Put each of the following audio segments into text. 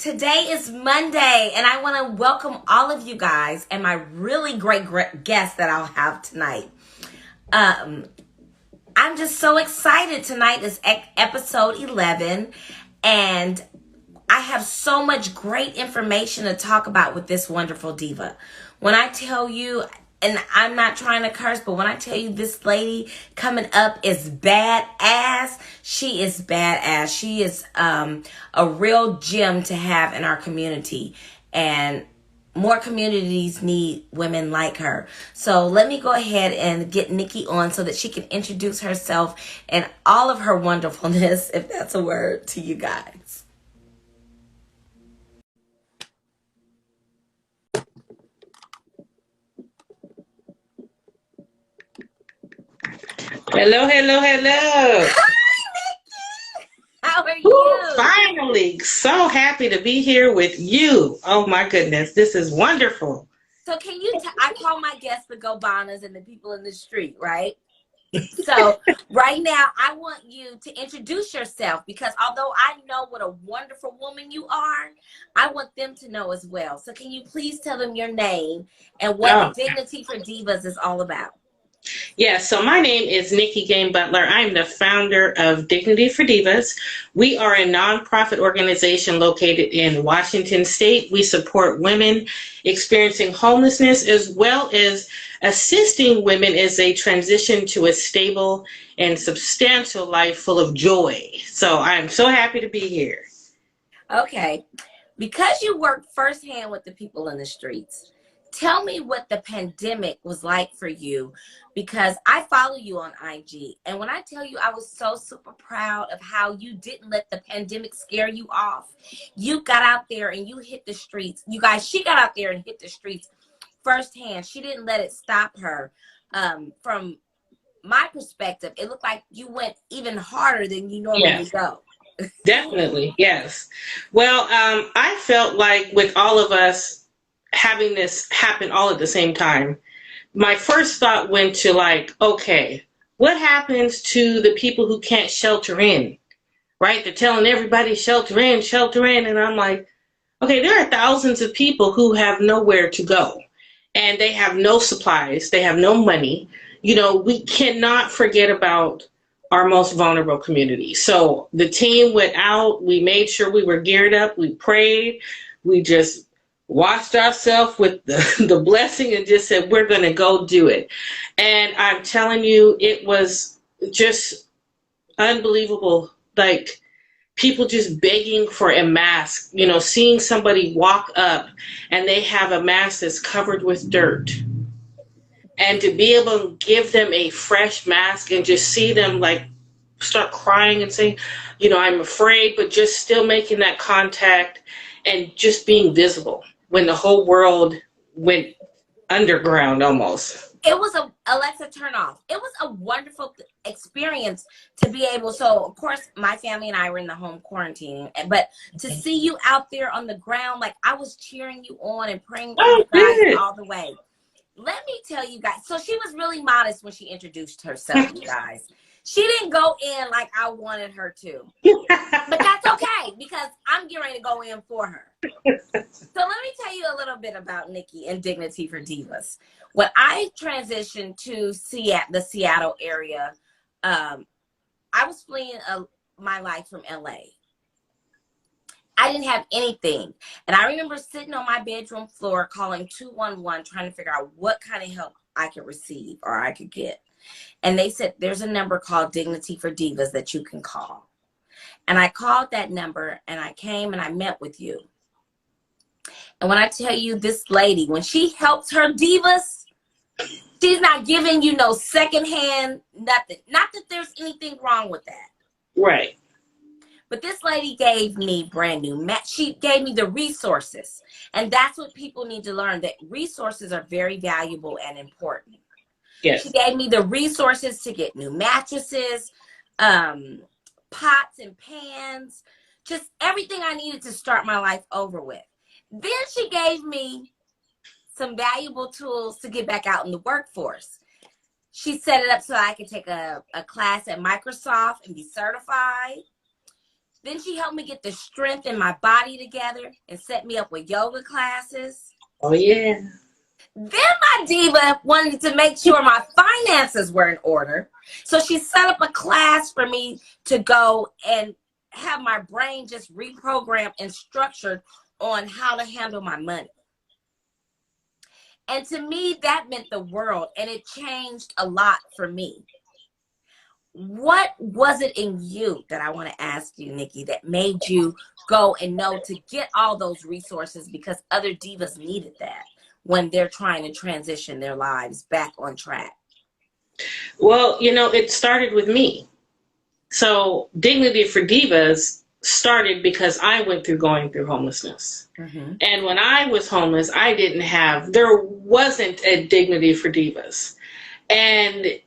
Today is Monday, and I want to welcome all of you guys and my really great guest that I'll have tonight. Um, I'm just so excited. Tonight is episode 11, and I have so much great information to talk about with this wonderful diva. When I tell you, and I'm not trying to curse, but when I tell you this lady coming up is badass, she is badass. She is a real gem to have in our community. And more communities need women like her. So let me go ahead and get Nicki on so that she can introduce herself and all of her wonderfulness, if that's a word, to you guys. Hello, hello, hello. How are Woo, you? finally, so happy to be here with you. Oh my goodness, this is wonderful. So can you I call my guests the go-boners and the people in the street, right? So right now, I want you to introduce yourself because although I know what a wonderful woman you are, I want them to know as well. So can you please tell them your name and what Oh, Dignity for Divas is all about? yeah, so my name is Nicki Gane-Butler. I'm the founder of Dignity for Divas. We are a nonprofit organization located in Washington State. We support women experiencing homelessness as well as assisting women as they transition to a stable and substantial life full of joy. So I'm so happy to be here. Okay. Because you work firsthand with the people in the streets, tell me what the pandemic was like for you, because I follow you on IG. And when I tell you, I was so super proud of how you didn't let the pandemic scare you off. You got out there and you hit the streets. You guys, she got out there and hit the streets firsthand. She didn't let it stop her. From my perspective, it looked like you went even harder than you normally Yes. go. Definitely, yes. Well, I felt like with all of us having this happen all at the same time, my first thought went to like, okay, what happens to the people who can't shelter in, right? They're telling everybody shelter in. And I'm like, okay, there are thousands of people who have nowhere to go and they have no supplies, they have no money. You know, we cannot forget about our most vulnerable community. So the team went out, we made sure we were geared up, we prayed, we just washed ourselves with the blessing and just said, we're going to go do it. And I'm telling you, it was just unbelievable. Like, people just begging for a mask, you know, seeing somebody walk up and they have a mask that's covered with dirt. And to be able to give them a fresh mask and just see them like start crying and saying, you know, I'm afraid, but just still making that contact and just being visible when the whole world went underground almost. It was a Alexa turn off. It was a wonderful experience to be able. So of course, my family and I were in the home quarantine, but to see you out there on the ground, like I was cheering you on and praying for Oh, you guys good. all the way. Let me tell you guys. So she was really modest when she introduced herself, you guys. She didn't go in like I wanted her to, but that's okay because I'm getting ready to go in for her. So let me tell you a little bit about Nicki and Dignity for Divas. When I transitioned to the Seattle area, I was fleeing my life from LA. I didn't have anything. And I remember sitting on my bedroom floor calling 211, trying to figure out what kind of help I could receive or I could get. And they said, there's a number called Dignity for Divas that you can call. And I called that number and I came and I met with you. And when I tell you this lady, when she helps her divas, she's not giving you no secondhand nothing. Not that there's anything wrong with that. Right. But this lady gave me brand new she gave me the resources. And that's what people need to learn, that resources are very valuable and important. Yes. She gave me the resources to get new mattresses, pots and pans, just everything I needed to start my life over with. Then she gave me some valuable tools to get back out in the workforce. She set it up so I could take a class at Microsoft and be certified. Then she helped me get the strength in my body together and set me up with yoga classes. Oh, yeah. Then my diva wanted to make sure my finances were in order. So she set up a class for me to go and have my brain just reprogrammed and structured on how to handle my money. And to me, that meant the world, and it changed a lot for me. What was it in you, that I want to ask you, Nicki, that made you go and know to get all those resources, because other divas needed that when they're trying to transition their lives back on track? Well, it started with me. So Dignity for Divas started because I went through going through homelessness. Mm-hmm. And when I was homeless, there wasn't a Dignity for Divas. And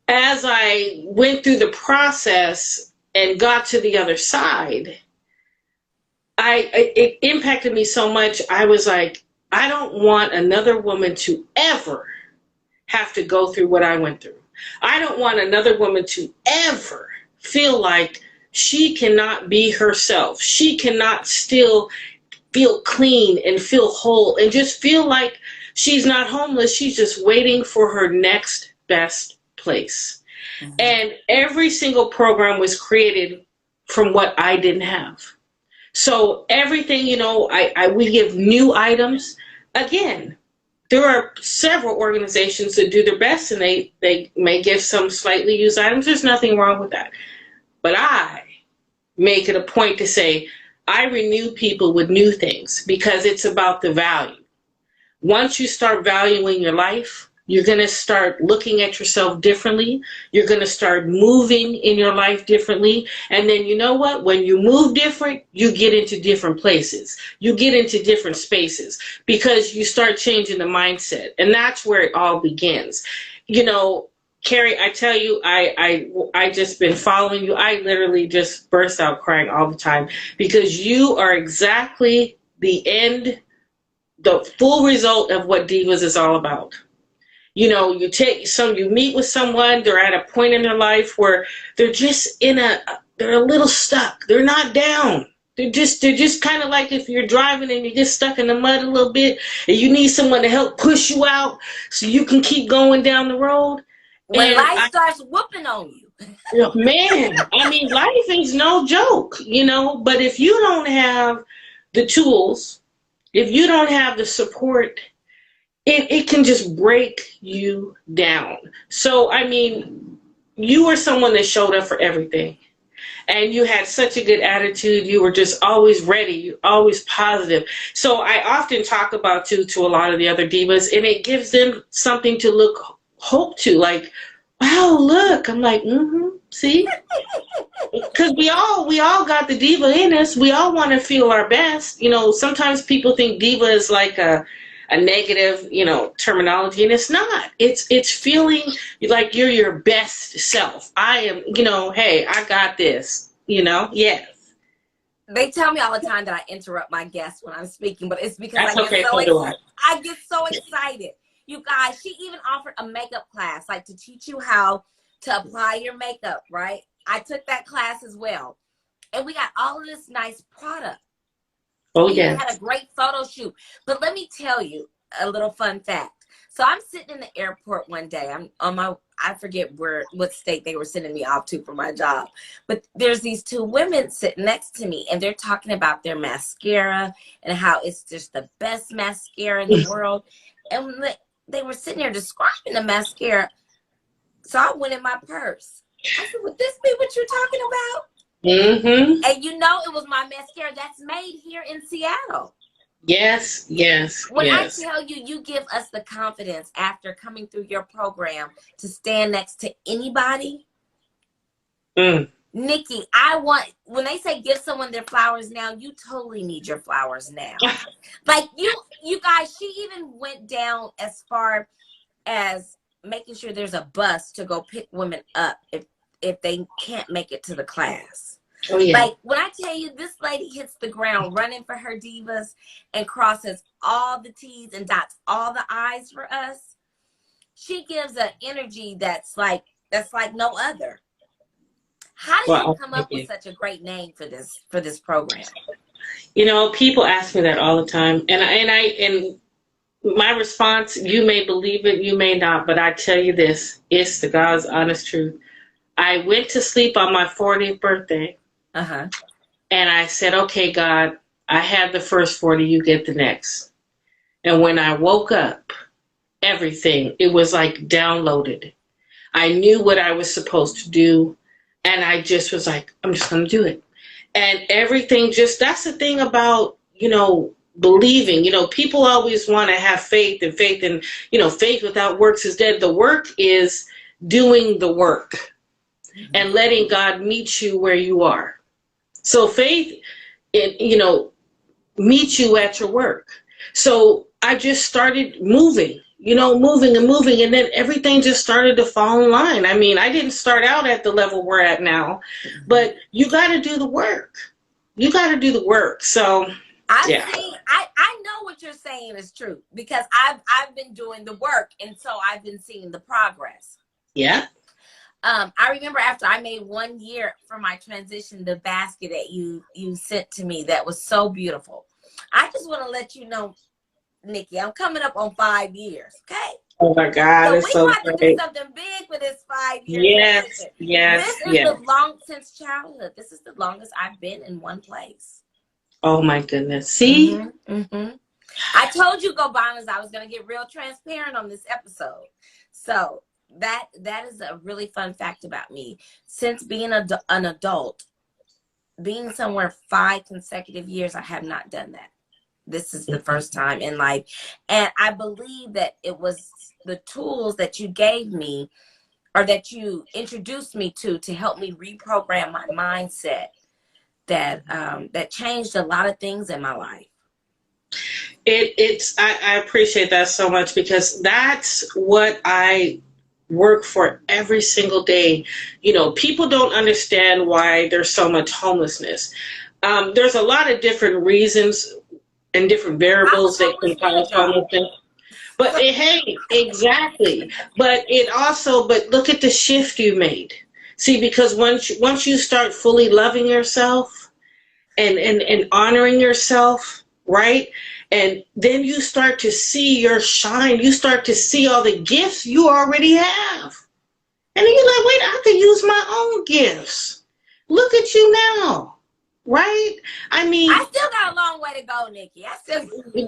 as I went through the process and got to the other side, it impacted me so much. I was like, I don't want another woman to ever have to go through what I went through. I don't want another woman to ever feel like she cannot be herself. She cannot still feel clean and feel whole and just feel like she's not homeless. She's just waiting for her next best place. Mm-hmm. And every single program was created from what I didn't have. So everything, we give new items. Again, there are several organizations that do their best, and they may give some slightly used items. There's nothing wrong with that. But I make it a point to say, I renew people with new things, because it's about the value. Once you start valuing your life, you're going to start looking at yourself differently. You're going to start moving in your life differently. And then you know what? When you move different, you get into different places. You get into different spaces, because you start changing the mindset. And that's where it all begins. Kari, I tell you, I just been following you. I literally just burst out crying all the time, because you are exactly the full result of what Divas is all about. You meet with someone, they're at a point in their life where they're just they're a little stuck. They're not down. They're just kind of like if you're driving and you get stuck in the mud a little bit and you need someone to help push you out so you can keep going down the road. When life starts whooping on you. Man, life is no joke, but if you don't have the tools, if you don't have the support, it can just break you down. So, you were someone that showed up for everything. And you had such a good attitude. You were just always ready, always positive. So I often talk about you to a lot of the other divas, and it gives them something to look hope to. Like, wow, look. I'm like, see? Because we all got the diva in us. We all want to feel our best. Sometimes people think diva is like a negative, terminology, and it's not. It's feeling like you're your best self. I am, hey, I got this, yes. They tell me all the time that I interrupt my guests when I'm speaking, but it's because I get so excited. You guys, she even offered a makeup class, like to teach you how to apply your makeup, right? I took that class as well. And we got all of this nice product. Oh, we yeah. had a great photo shoot. But let me tell you a little fun fact. So I'm sitting in the airport one day. I'm on I forget what state they were sending me off to for my job. But there's these two women sitting next to me, and they're talking about their mascara and how it's just the best mascara in the world. And they were sitting there describing the mascara. So I went in my purse. I said, would this be what you're talking about? Mm-hmm. And it was my mascara that's made here in Seattle. Yes. When I tell you, you give us the confidence after coming through your program to stand next to anybody. Nicki, when they say give someone their flowers now, you totally need your flowers now. Like you guys, she even went down as far as making sure there's a bus to go pick women up if they can't make it to the class. Oh, yeah. Like, when I tell you, this lady hits the ground running for her divas and crosses all the T's and dots all the I's for us. She gives an energy that's like no other. How did you Well, come thank up with you. such a great name for this program? You know, people ask me that all the time, and my response, you may believe it, you may not, but I tell you this, it's the God's honest truth. I went to sleep on my 40th birthday, Uh-huh. and I said, okay, God, I had the first 40, you get the next. And when I woke up, everything, it was like downloaded. I knew what I was supposed to do, and I just was like, I'm just going to do it. And everything just, that's the thing about, believing. People always want to have faith, and faith without works is dead. The work is doing the work and letting God meet you where you are. So faith, meet you at your work. So I just started moving, moving and moving, and then everything just started to fall in line. I mean, I didn't start out at the level we're at now, but you got to do the work. You got to do the work. So, yeah. I know what you're saying is true, because I've been doing the work, and so I've been seeing the progress. Yeah. I remember after I made 1 year for my transition, the basket that you sent to me, that was so beautiful. I just want to let you know, Nicki, I'm coming up on 5 years. Okay. Oh my God, So it's we so want to do great. something big for this 5 year Yes, transition. yes, This is yes. the long since childhood. This is the longest I've been in one place. Oh my goodness. See? I told you, Go Boners, I was going to get real transparent on this episode. So that is a really fun fact about me. Since being an adult, being somewhere 5 consecutive years, I have not done that. This is the first time in life. And I believe that it was the tools that you gave me, or that you introduced me to help me reprogram my mindset, that changed a lot of things in my life. I appreciate that so much, because that's what I work for every single day. People don't understand why there's so much homelessness. There's a lot of different reasons and different variables that can cause homelessness. But hey, exactly. But look at the shift you made. See, because once you start fully loving yourself and honoring yourself, right? And then you start to see your shine. You start to see all the gifts you already have. And then you're like, wait, I could use my own gifts. Look at you now. Right? I mean, I still got a long way to go, Nicki.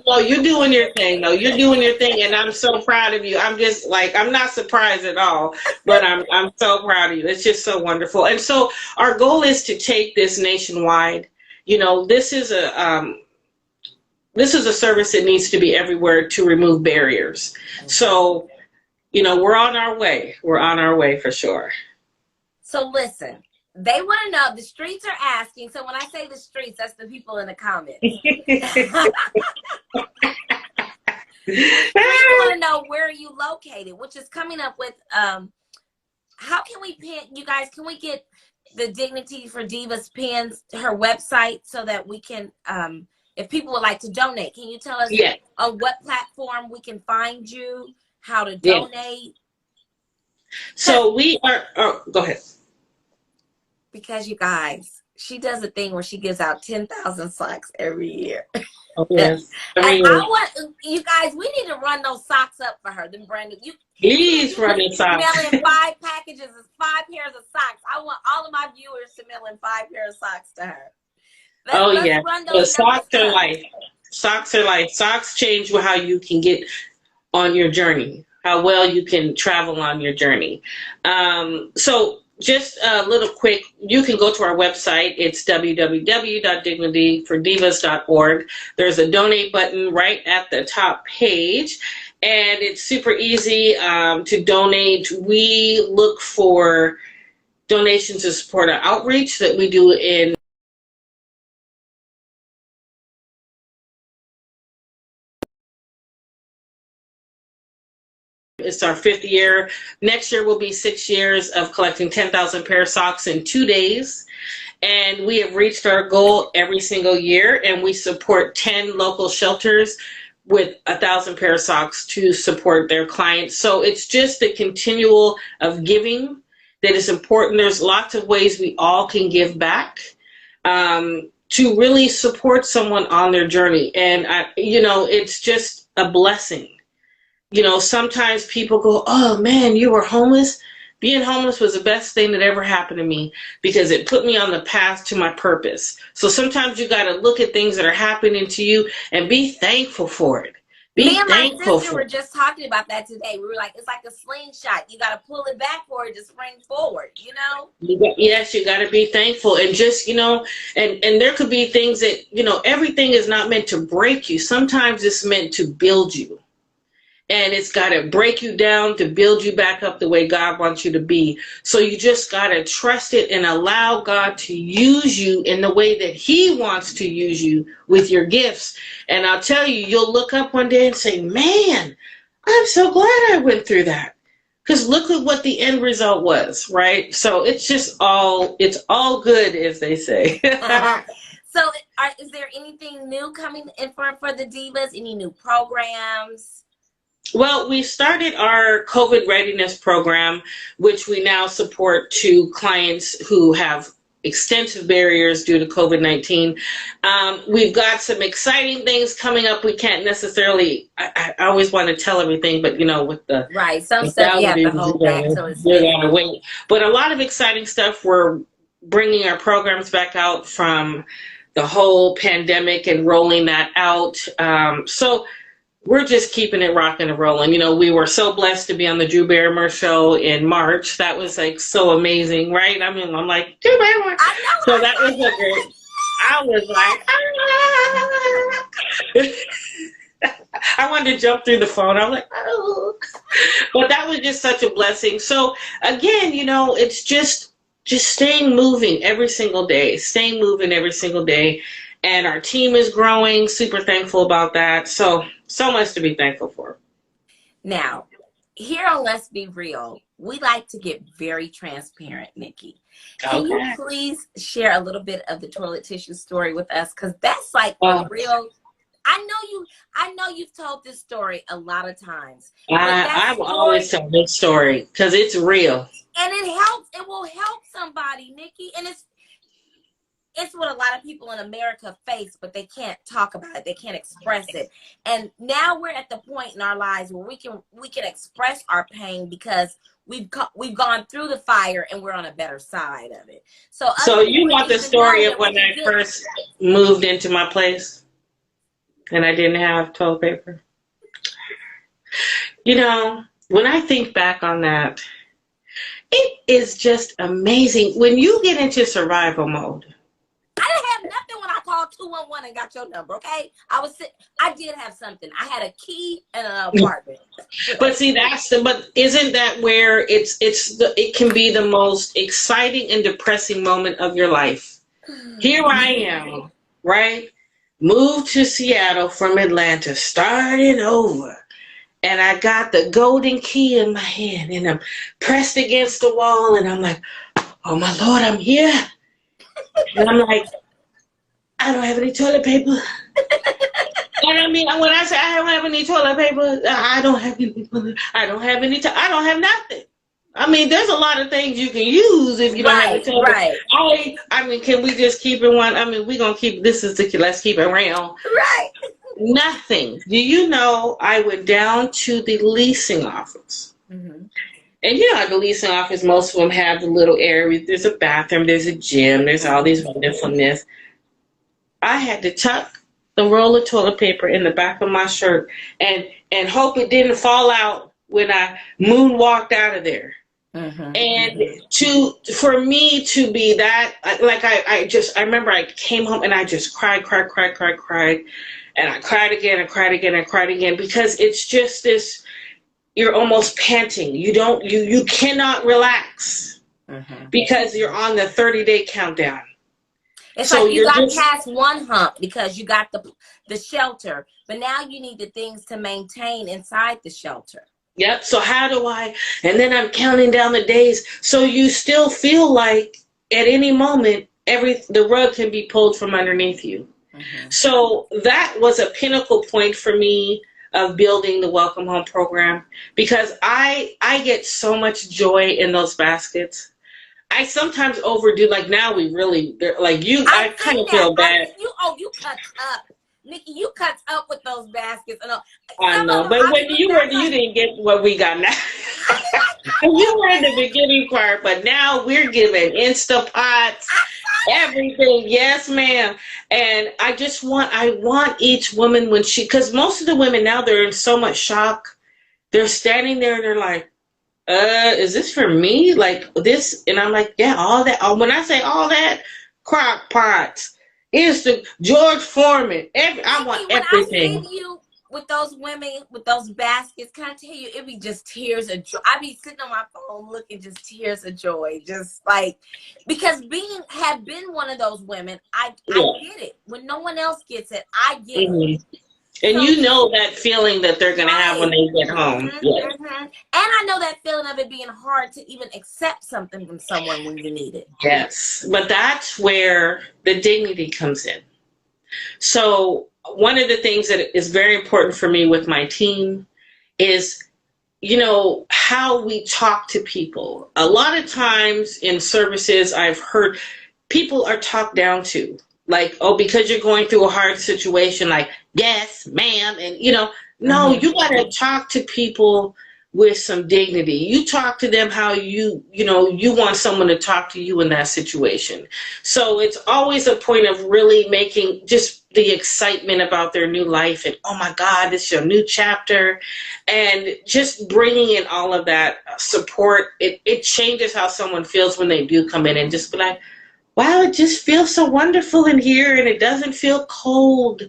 No, you're doing your thing, though. You're doing your thing, and I'm so proud of you. I'm just like, I'm not surprised at all, but I'm so proud of you. It's just so wonderful. And so our goal is to take this nationwide. This is a service that needs to be everywhere to remove barriers. So, we're on our way. We're on our way for sure. So listen, they want to know, the streets are asking. So when I say the streets, that's the people in the comments. Streets want to know, where are you located, which is coming up with, how can we pin, you guys, can we get the Dignity for Divas pins, her website, so that we can, if people would like to donate, can you tell us on what platform we can find you, how to donate? So we are, go ahead. Because you guys, she does a thing where she gives out 10,000 socks every year. Oh, yes. And I want, you guys, we need to run those socks up for her. Them brand new. Please run the socks. Mailing 5 packages, 5 pairs of socks. I want all of my viewers to mail in 5 pairs of socks to her. Let's run those socks are life. Socks are life. Socks change how you can get on your journey, how well you can travel on your journey. So just a little quick, you can go to our website. It's www.dignityfordivas.org. There's a donate button right at the top page, and it's super easy to donate. We look for donations to support our outreach that we do in It's our 5th year. Next year will be 6 years of collecting 10,000 pair of socks in 2 days. And we have reached our goal every single year. And we support 10 local shelters with 1,000 pair of socks to support their clients. So it's just the continual of giving that it's important. There's lots of ways we all can give back to really support someone on their journey. And, it's just a blessing. Sometimes people go, oh man, you were homeless. Being homeless was the best thing that ever happened to me because it put me on the path to my purpose. So sometimes you got to look at things that are happening to you and be thankful for it. Me and my sister were just talking about that today. We were like, it's like a slingshot. You got to pull it back for it to spring forward, Yes, you got to be thankful. And just, and there could be things that, everything is not meant to break you. Sometimes it's meant to build you. And it's got to break you down to build you back up the way God wants you to be. So you just got to trust it and allow God to use you in the way that he wants to use you with your gifts. And I'll tell you, you'll look up one day and say, man, I'm so glad I went through that. Because look at what the end result was, right? So it's all good, as they say. So is there anything new coming in for the Divas? Any new programs? Well, we started our COVID readiness program, which we now support to clients who have extensive barriers due to COVID-19. We've got some exciting things coming up. We can't necessarily, I always want to tell everything, but with the right, some stuff you have to hold back till it's gotta wait. But a lot of exciting stuff. We're bringing our programs back out from the whole pandemic and rolling that out. So we're just keeping it rocking and rolling. We were so blessed to be on the Drew Barrymore show in March. That was like so amazing, right? I mean, I'm like, Drew Barrymore. So that was so great. I was like, I wanted to jump through the phone. I was like, oh. But that was just such a blessing. So again, it's just staying moving every single day, And our team is growing. Super thankful about that. So much to be thankful for. Now, here on Let's Be Real, we like to get very transparent, Nicki. Can you please share a little bit of the toilet tissue story with us? Because that's like real. I know you've told this story a lot of times. I will always tell this story because it's real. And it will help somebody, Nicki. And it's what a lot of people in America face, but they can't talk about it. They can't express it. And now we're at the point in our lives where we can express our pain because we've gone through the fire and we're on a better side of it. So you want the story of when I first moved into my place and I didn't have toilet paper? When I think back on that, it is just amazing when you get into survival mode. I didn't have nothing when I called 211 and got your number, okay? I did have something. I had a key and an apartment. But see, but isn't that where it can be the most exciting and depressing moment of your life? Here I am, right? Moved to Seattle from Atlanta, starting over. And I got the golden key in my hand and I'm pressed against the wall and I'm like, oh my Lord, I'm here. And I'm like, I don't have any toilet paper. And I mean, when I say I don't have any toilet paper, I don't have nothing. I mean, there's a lot of things you can use if you don't have a toilet paper. Right. I mean, can we just keep it one? I mean, we're going to keep, let's keep it real. Right. Nothing. Do you know, I went down to the leasing office. Mm-hmm. And at the leasing office, most of them have the little area. There's a bathroom, there's a gym, there's all these wonderfulness. I had to tuck the roll of toilet paper in the back of my shirt and hope it didn't fall out when I moonwalked out of there. Mm-hmm. And for me to be that, like I remember I came home and I just cried. And I cried again because it's just this, you're almost panting. You cannot relax because you're on the 30-day countdown. It's so like you got past one hump because you got the shelter, but now you need the things to maintain inside the shelter. Yep. So how do I, and then I'm counting down the days. So you still feel like at any moment, the rug can be pulled from underneath you. Mm-hmm. So that was a pinnacle point for me of building the Welcome Home program, because I get so much joy in those baskets. I sometimes overdo, like now we really, like you, I kind of feel bad. You cut up. Nikki, you cut up with those baskets. And I know, but when you didn't get what we got now. You were in the beginning part, but now we're giving Instapots, everything. Yes, ma'am. And I want each woman when because most of the women now, they're in so much shock. They're standing there and they're like, is this for me? Like this? And I'm like, yeah, all that. When I say all that, crock pots, instant George Foreman. I want everything. When I see you with those women with those baskets, can I tell you, it be just tears of joy. I be sitting on my phone looking, just tears of joy, just like, because have been one of those women. I get it when no one else gets it. I get it. And so, you know that feeling that they're going to have when they get home. And I know that feeling of it being hard to even accept something from someone when you need it. Yes, but that's where the dignity comes in. So one of the things that is very important for me with my team is, how we talk to people. A lot of times in services, I've heard people are talked down to. Like, oh, because you're going through a hard situation, like, yes, ma'am. And, no, you got to talk to people with some dignity. You talk to them how you want someone to talk to you in that situation. So it's always a point of really making just the excitement about their new life. And, oh, my God, this is your new chapter. And just bringing in all of that support, it changes how someone feels when they do come in and just be like, wow, it just feels so wonderful in here, and it doesn't feel cold,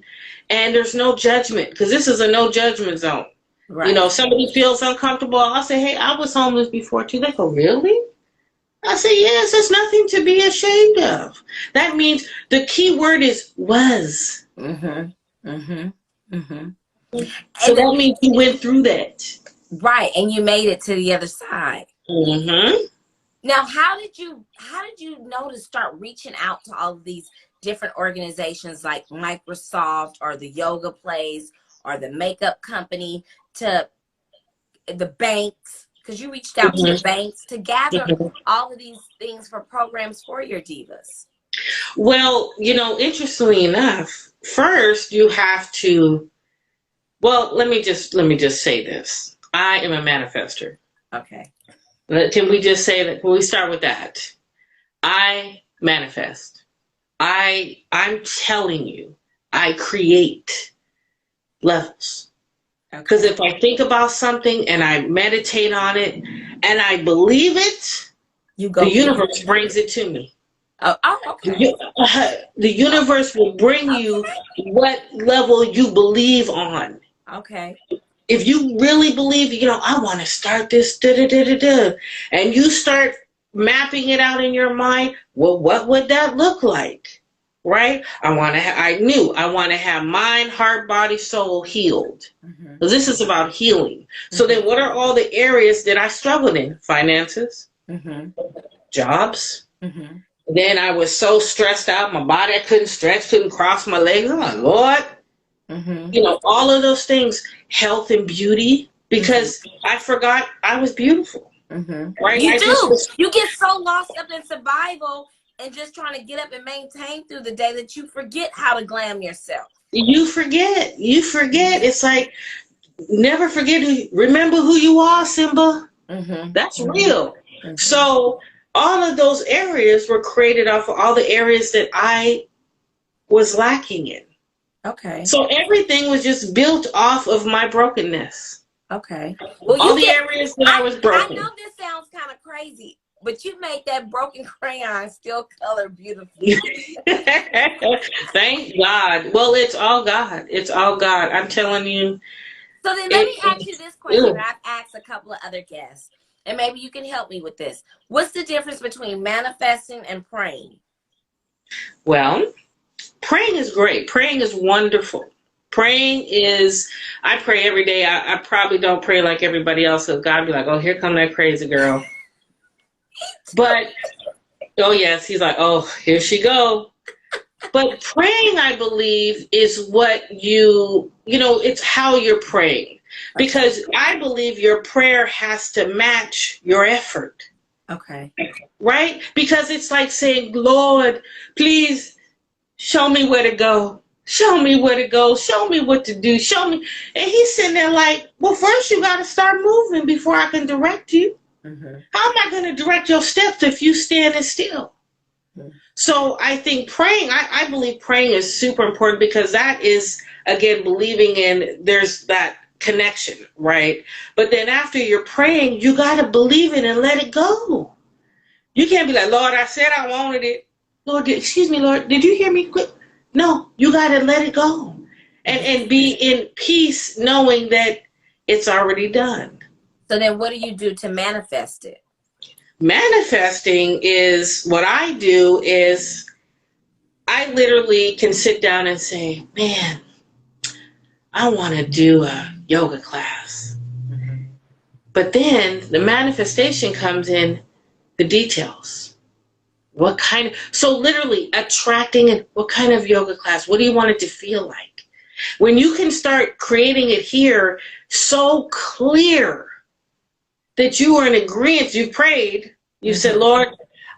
and there's no judgment, because this is a no judgment zone. Right. Somebody feels uncomfortable, I'll say, hey, I was homeless before too. They go, really? I say, yes, there's nothing to be ashamed of. That means the key word is was. So that means you went through that. Right, and you made it to the other side. Now, how did you know to start reaching out to all of these different organizations like Microsoft or the yoga place or the makeup company, to the banks? Because you reached out to the banks to gather all of these things for programs for your divas. Well, interestingly enough, first you have to, let me just say this. I am a manifester. Okay. Can we just say that? Can we start with that? I manifest. I'm telling you, I create levels. Because if I think about something and I meditate on it and I believe it, the universe brings it to me. Okay. The universe will bring you what level you believe on. Okay. If you really believe, I want to start this, and you start mapping it out in your mind, well, what would that look like? Right? I want to have mind, heart, body, soul healed. So this is about healing. So then what are all the areas that I struggled in? Finances, jobs. Then I was so stressed out, my body, I couldn't stretch, couldn't cross my legs. I'm like, Lord. All of those things, health and beauty, because I forgot I was beautiful. Right? You get so lost up in survival and just trying to get up and maintain through the day that you forget how to glam yourself. You forget. It's like, never forget, remember who you are, Simba. That's real. So all of those areas were created off of all the areas that I was lacking in. Okay. So everything was just built off of my brokenness. Okay. Well, all the areas that I was broken. I know this sounds kind of crazy, but you made that broken crayon still color beautifully. Thank God. Well, it's all God. It's all God. I'm telling you. So then let me ask you this question. I've asked a couple of other guests, and maybe you can help me with this. What's the difference between manifesting and praying? Well, praying is great. Praying is wonderful. I pray every day. I probably don't pray like everybody else, because God be like, oh, here come that crazy girl. But, oh yes, he's like, oh, here she go. But praying, I believe, is what it's how you're praying. Because I believe your prayer has to match your effort. Okay. Right? Because it's like saying, Lord, please show me where to go. Show me where to go. Show me what to do. Show me. And he's sitting there like, well, first you got to start moving before I can direct you. Mm-hmm. How am I going to direct your steps if you standing still? Mm-hmm. So I think praying, I believe praying is super important because that is, again, believing in there's that connection, right? But then after you're praying, you got to believe it and let it go. You can't be like, Lord, I said I wanted it. Lord, excuse me, Lord, did you hear me? Quick. No, you got to let it go and be in peace knowing that it's already done. So then what do you do to manifest it? Manifesting is what I do is I literally can sit down and say, man, I want to do a yoga class. Mm-hmm. But then the manifestation comes in the details. What kind of, so literally attracting it, what kind of yoga class? What do you want it to feel like? When you can start creating it here so clear that you are in agreement, you prayed, you mm-hmm. said, Lord,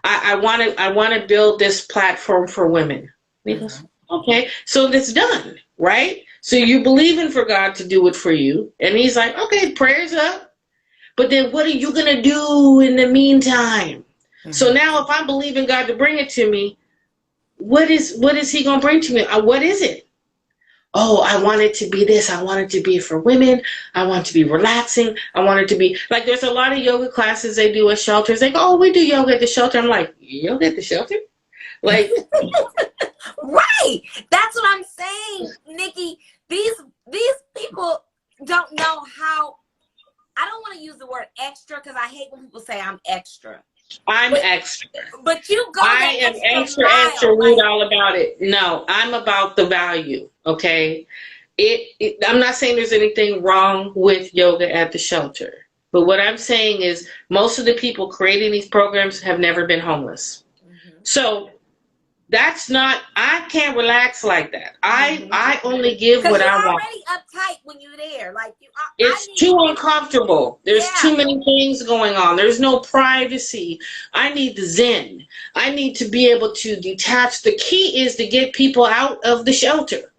I want to build this platform for women. Mm-hmm. Goes, okay, so that's done, right? So you're believing for God to do it for you. And he's like, okay, prayer's up. But then what are you going to do in the meantime? Mm-hmm. So now if I'm believing God to bring it to me, what is he going to bring to me? What is it? Oh, I want it to be this. I want it to be for women. I want it to be relaxing. I want it to be like there's a lot of yoga classes they do at shelters. They go, oh, we do yoga at the shelter. I'm like, yoga at the shelter? Like, right. That's what I'm saying, Nikki. These people don't know how. I don't want to use the word extra because I hate when people say I'm extra. I'm extra. But you go. I am extra. Read all about it. No, I'm about the value. Okay. I'm not saying there's anything wrong with yoga at the shelter. But what I'm saying is most of the people creating these programs have never been homeless. Mm-hmm. So that's not, I can't relax like that. Mm-hmm. I only give what I want. You're already uptight when you're there. Like it's too uncomfortable. There's too many things going on. There's no privacy. I need the zen. I need to be able to detach. The key is to get people out of the shelter.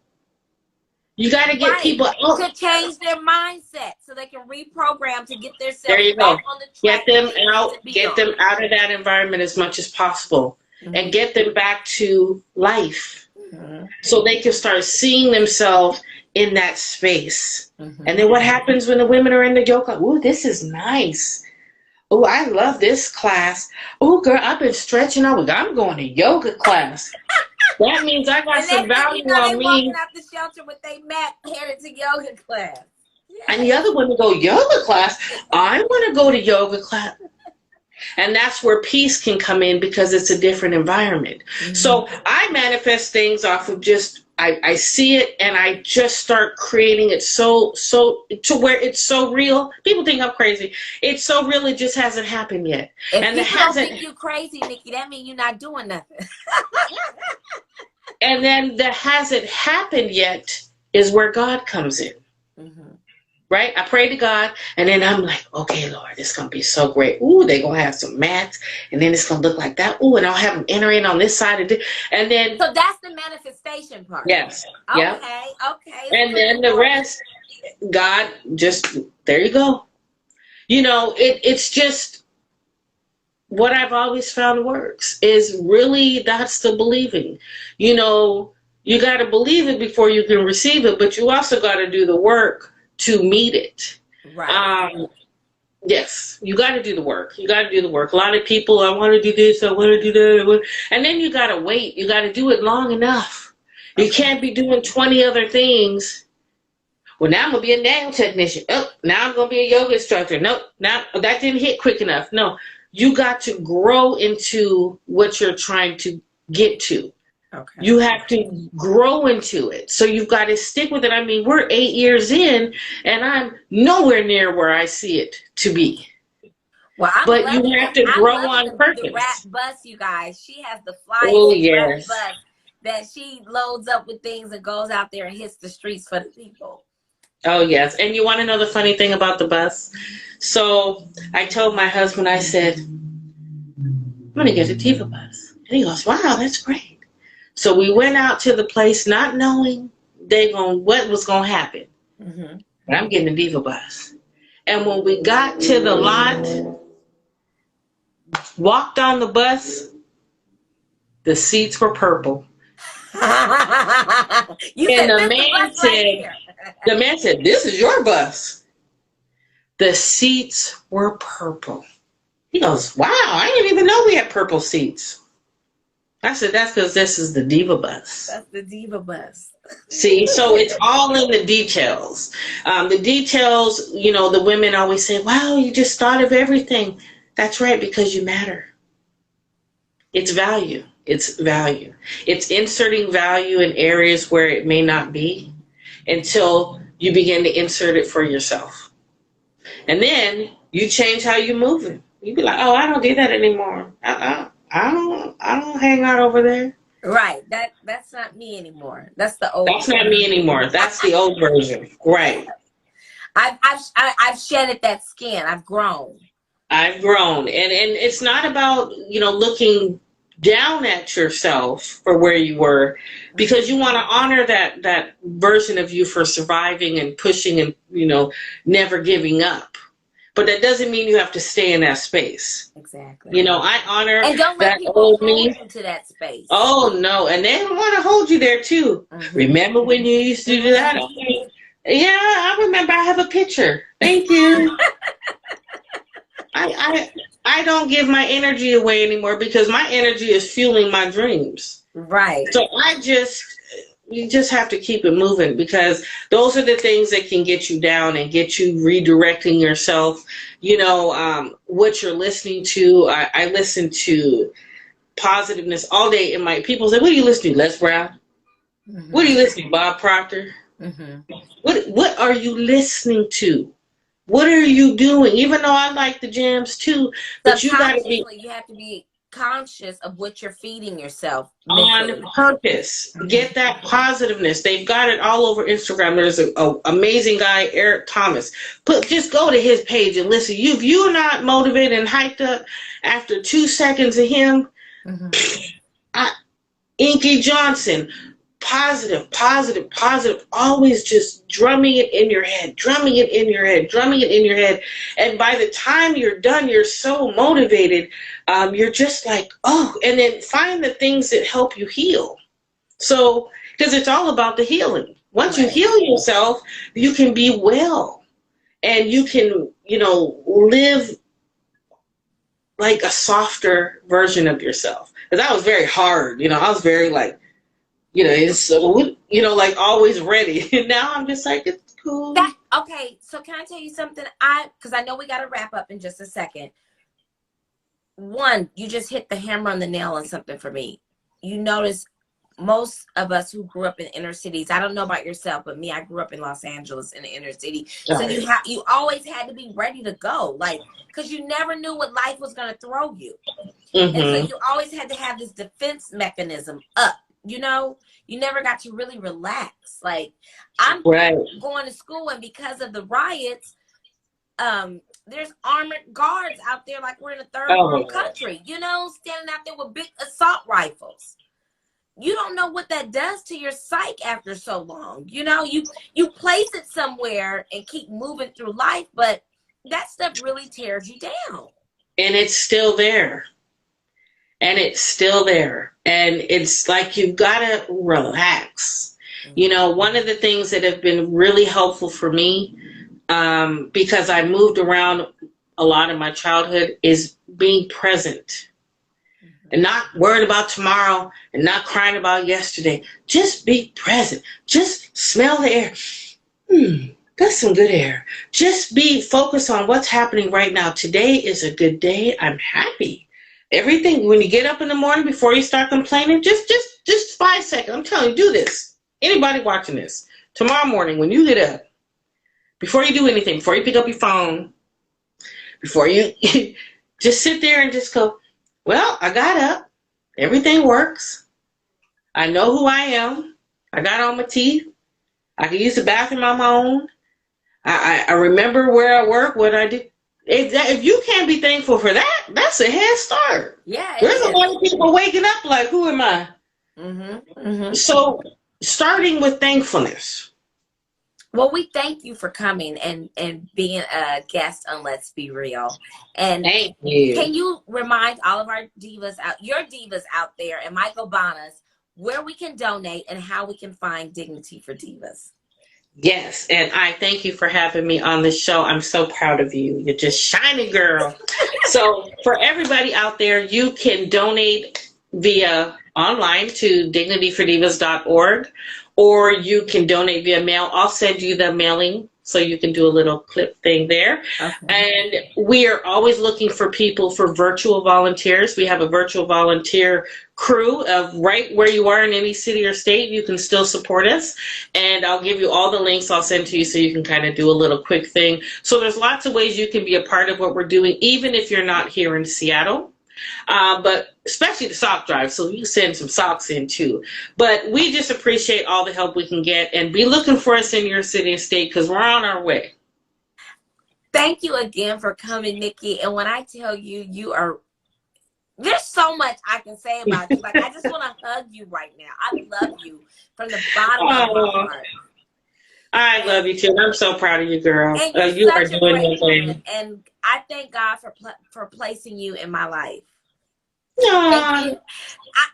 You got to get people out. To change their mindset so they can reprogram to get themselves there you back go. on the track. Get them out. Get them out of that environment as much as possible. Mm-hmm. And get them back to life. Mm-hmm. So they can start seeing themselves in that space. Mm-hmm. And then what happens when the women are in the yoga? Ooh, this is nice. Oh, I love this class. Oh, girl, I've been stretching all week. I'm going to yoga class. That means I got some value on me. Walking out the shelter with their mat headed to yoga class. Yes. And the other one to go yoga class. I want to go to yoga class. And that's where peace can come in because it's a different environment. Mm-hmm. So I manifest things off of just, I see it and I just start creating it so to where it's so real. People think I'm crazy. It's so real, it just hasn't happened yet. If and people don't think you're crazy, Nikki, that means you're not doing nothing. And then that hasn't happened yet is where God comes in. Mm-hmm. Right? I pray to God, and then I'm like, okay, Lord, it's going to be so great. Ooh, they're going to have some mats, and then it's going to look like that. Ooh, and I'll have them enter in on this side of it. And then... So that's the manifestation part. Yes. Okay, yep. Okay. And then the rest, God, just, there you go. You know, it's just what I've always found works is really that's the believing. You know, you got to believe it before you can receive it, but you also got to do the work to meet it. Right. Yes, you got to do the work. You got to do the work. A lot of people, I want to do this, I want to do that. And then you got to wait. You got to do it long enough. You can't be doing 20 other things. Well, now I'm going to be a nail technician. Oh, now I'm going to be a yoga instructor. Nope, now that didn't hit quick enough. No, you got to grow into what you're trying to get to. Okay. You have to grow into it. So you've got to stick with it. I mean, we're 8 years in, and I'm nowhere near where I see it to be. Well, but you have to grow on purpose. The rat bus, you guys. She has the flying yes. bus. that she loads up with things and goes out there and hits the streets for the people. Oh, yes. And you want to know the funny thing about the bus? So I told my husband, I said, I'm going to get a Diva bus. And he goes, wow, that's great. So we went out to the place not knowing what was going to happen. Mm-hmm. But I'm getting a Diva bus. And when we got to the lot, walked on the bus, the seats were purple. And the man said, this is your bus. The seats were purple. He goes, wow, I didn't even know we had purple seats. I said, that's because this is the Diva bus. That's the Diva bus. See, so it's all in the details. The details, you know, the women always say, wow, you just thought of everything. That's right, because you matter. It's value. It's value. It's inserting value in areas where it may not be until you begin to insert it for yourself. And then you change how you move it. You be like, oh, I don't do that anymore. I don't hang out over there. Right. That's not me anymore. That's the old. That's not me anymore. That's the old version. Right. I've shedded that skin. I've grown. And it's not about, you know, looking down at yourself for where you were, because you want to honor that version of you for surviving and pushing and, you know, never giving up. But that doesn't mean you have to stay in that space. Exactly. You know, I honor and don't let that people old hold me. you to that space. Oh no, and they don't want to hold you there too. Mm-hmm. Remember when you used to do that? Yeah, I remember. I have a picture. Thank you. I don't give my energy away anymore because my energy is fueling my dreams. Right. So you just have to keep it moving, because those are the things that can get you down and get you redirecting yourself. You know, what you're listening to. I listen to positiveness all day. And my people say, what do you listen to? Les Brown? Mm-hmm. What do you listen to? Bob Proctor? Mm-hmm. What are you listening to? What are you doing? Even though I like the jams too, but you have to be conscious of what you're feeding yourself on purpose. Get that positiveness. They've got it all over Instagram. There's an amazing guy, Eric Thomas. Just go to his page and listen. If you're not motivated and hyped up after 2 seconds of him, mm-hmm. Inky Johnson. Positive, always just drumming it in your head. And by the time you're done, you're so motivated. You're just like, oh, and then find the things that help you heal. So, because it's all about the healing. Once you heal yourself, you can be well, and you can, you know, live like a softer version of yourself. Because I was very hard, you know, I was very like, you know, it's, you know, like always ready. And now I'm just like, it's cool. Okay, so can I tell you something? Because I know we got to wrap up in just a second. One, you just hit the hammer on the nail on something for me. You notice most of us who grew up in inner cities, I don't know about yourself, but me, I grew up in Los Angeles in the inner city. So you always had to be ready to go, like, because you never knew what life was going to throw you. Mm-hmm. And so you always had to have this defense mechanism up. You know, you never got to really relax. Like, I'm going to school, and because of the riots, there's armored guards out there like we're in a third world country, you know, standing out there with big assault rifles. You don't know what that does to your psyche after so long. You know, you place it somewhere and keep moving through life, but that stuff really tears you down. And it's still there. And it's like you've got to relax. You know, one of the things that have been really helpful for me, because I moved around a lot in my childhood, is being present. And not worried about tomorrow and not crying about yesterday. Just be present. Just smell the air. That's some good air. Just be focused on what's happening right now. Today is a good day. I'm happy. Everything, when you get up in the morning, before you start complaining, just 5 seconds. I'm telling you, do this. Anybody watching this, tomorrow morning when you get up, before you do anything, before you pick up your phone, before you just sit there and just go, well, I got up. Everything works. I know who I am. I got all my teeth. I can use the bathroom on my own. I remember where I work, what I do. If you can't be thankful for that, that's a head start. Yeah, There's a lot of people waking up like, who am I? So starting with thankfulness. Well, we thank you for coming and being a guest on Let's Be Real. And thank you. Can you remind all of our your divas out there, and Michael Bonas, where we can donate and how we can find Dignity for Divas? Yes, and I thank you for having me on this show. I'm so proud of you. You're just shining, girl. So for everybody out there, you can donate via online to dignityfordivas.org, or you can donate via mail. I'll send you the mailing so you can do a little clip thing there. Okay. And we are always looking for people for virtual volunteers. We have a virtual volunteer crew of right where you are in any city or state. You can still support us, and I'll give you all the links I'll send to you so you can kind of do a little quick thing. So there's lots of ways you can be a part of what we're doing, even if you're not here in Seattle. But especially the sock drive, so you send some socks in too. But we just appreciate all the help we can get, and be looking for us in your city and state, because we're on our way. Thank you again for coming, Nicki. And when I tell you, there's so much I can say about you. Like, I just want to hug you right now. I love you from the bottom of my heart. I love you too. I'm so proud of you, girl. And you are doing your thing. And I thank God for placing you in my life. Aww.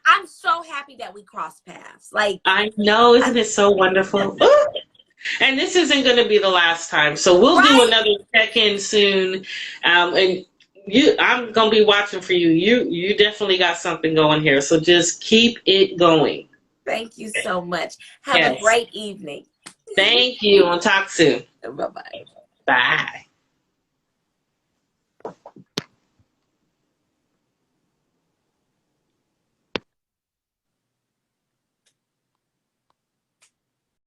I'm so happy that we crossed paths. Like, I know, isn't it so wonderful? And this isn't going to be the last time, so we'll do another check-in soon. And I'm gonna be watching for you. You definitely got something going here, so just keep it going. Thank you so much. Have a great evening. Thank you. I'll talk soon. Bye-bye. Bye.